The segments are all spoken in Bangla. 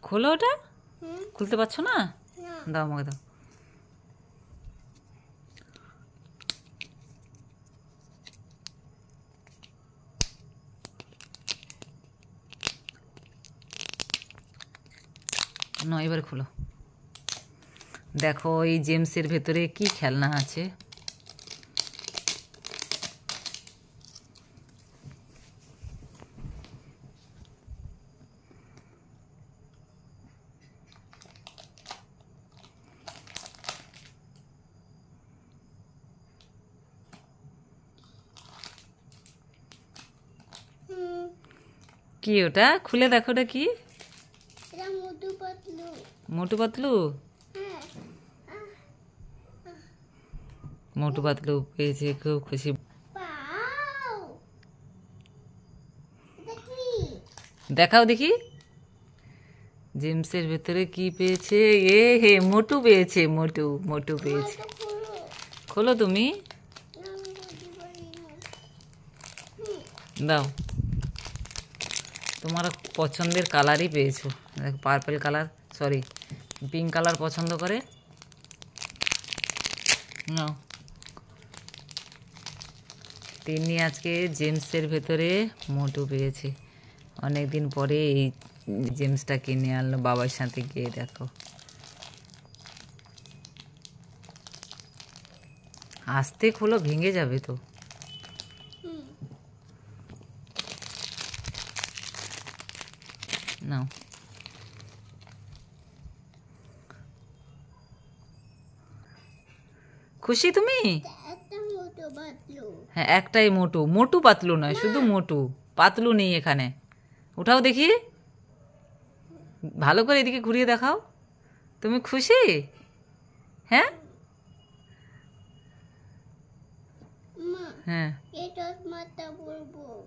খোলো ওটা। খুলতে পারছো না? দাও আমাকে দাও। না এবার খোলো। দেখো এই জেমসের ভেতরে কি খেলনা আছে। কি ওটা? খুলে দেখো ওটা কি? মোটু পাতলু। মোটু পাতলু পেয়েছে, খুব খুশি। দেখাও দেখি জেমসের ভেতরে কি পেয়েছে। এ হে মোটু পেয়েছে, মোটু মোটু পেয়েছে। খোলো তুমি, দাও। তোমার পছন্দের কালারই পেয়েছো। দেখো purple colour, sorry pink colour পছন্দ করে। নাও। তিনি আজকে জেমসের ভেতরে মোটু পেয়েছে। অনেকদিন পরে এই জেমসটা কিনে আনলো বাবার সাথে গিয়ে। দেখো আস্তে খোলো, ভেঙে যাবে তো। নাও। খুশি তুমি? হ্যাঁ একটাই মোটু। মোটু পাতলু নয়, শুধু মোটু, পাতলু নেই এখানে। উঠাও দেখি, ভালো করে এদিকে ঘুরিয়ে দেখাও। তুমি খুশি? হ্যাঁ হ্যাঁ।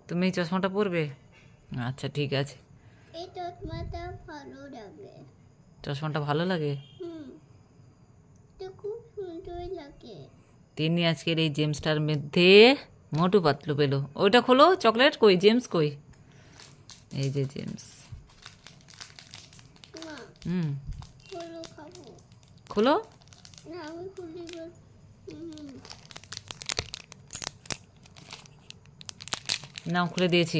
তুমি এই চশমাটা পরবে? আচ্ছা ঠিক আছে। চশমাটা ভালো লাগে। তিনি আজকের এই জেমসটার মধ্যে মোটু পাতলু পেলো। ওইটা খোলো, চকলেট কই, জেমস কই? এই যে জেমস। খোলো। নাও খুলে দিয়েছি।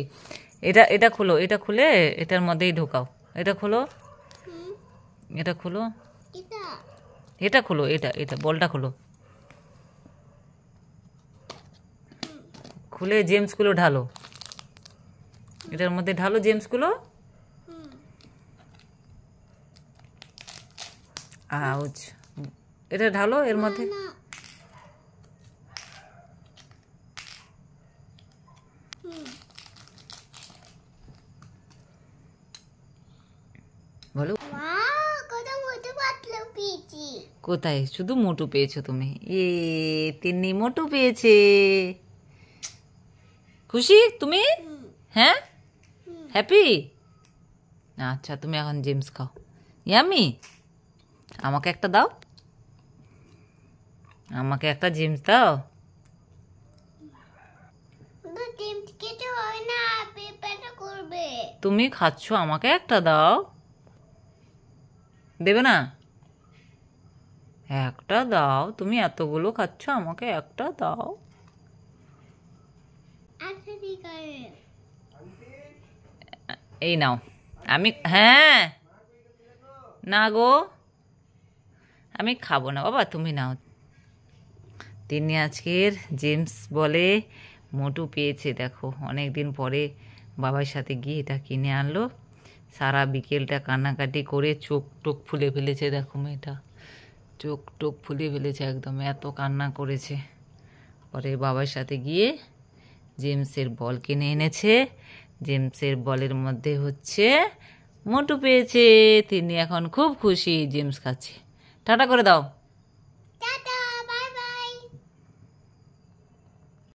এটা এটা খোলো, এটা খুলে এটার মধ্যেই ঢোকাও। এটা খোলো, এটা খোলো, এটা খোলো, এটা এটা বলটা খোলো। খুলে জেমসগুলো ঢালো, এটার মধ্যে ঢালো জেমসগুলো। আউচ। এটা ঢালো এর মধ্যে। বলো কোথায়? শুধু মোটু পেয়েছো তুমি। এ তিনি মোটু পেয়েছে। খুশি তুমি? হ্যাঁ হ্যাপি। আচ্ছা তুমি এখন জেমস খাও। ইয়ামি, আমাকে একটা দাও, আমাকে একটা জেমস দাও। তুমি খাচ্ছ, আমাকে একটা দাও। দেবে না? একটা দাও, তুমি এতগুলো খাচ্ছ, আমাকে একটা দাও। এই নাও। আমি হ্যাঁ না গো, আমি খাবো না বাবা, তুমি নাও। তিনি আজকের জেমস বলে মোটু পেয়েছে। দেখো অনেক দিন পরে বাবার সাথে গিয়ে এটা কিনে আনলো। সারা বিকেলটা কান্নাকাটি করে চোখ টোক ফুলে ফেলেছে। দেখো মেয়েটা চোখ টোক ফুলে ফেলেছে একদম, এত কান্না করেছে। পরে বাবার সাথে গিয়ে জেমসের বল কিনে এনেছে। জেমসের বলের মধ্যে হচ্ছে মোটু পেয়েছে। তিনি এখন খুব খুশি, জেমস খাচ্ছে। টাটা করে দাও।